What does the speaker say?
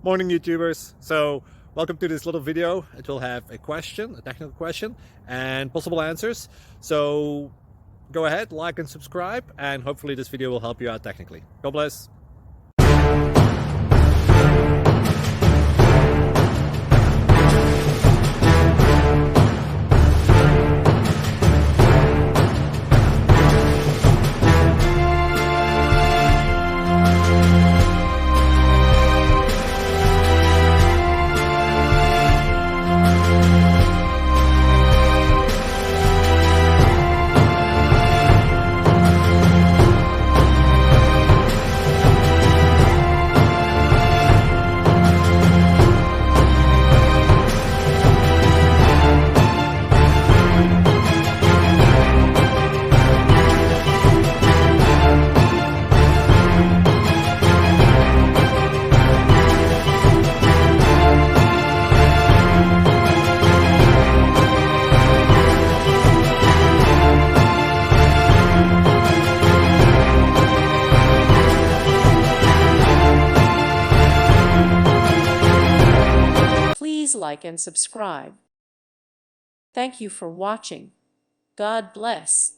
Morning YouTubers. So welcome to this little video. It will have a question, a technical question, and possible answers. So go ahead, like and subscribe, and hopefully this video will help you out technically. God bless. Please like and subscribe. Thank you for watching. God bless.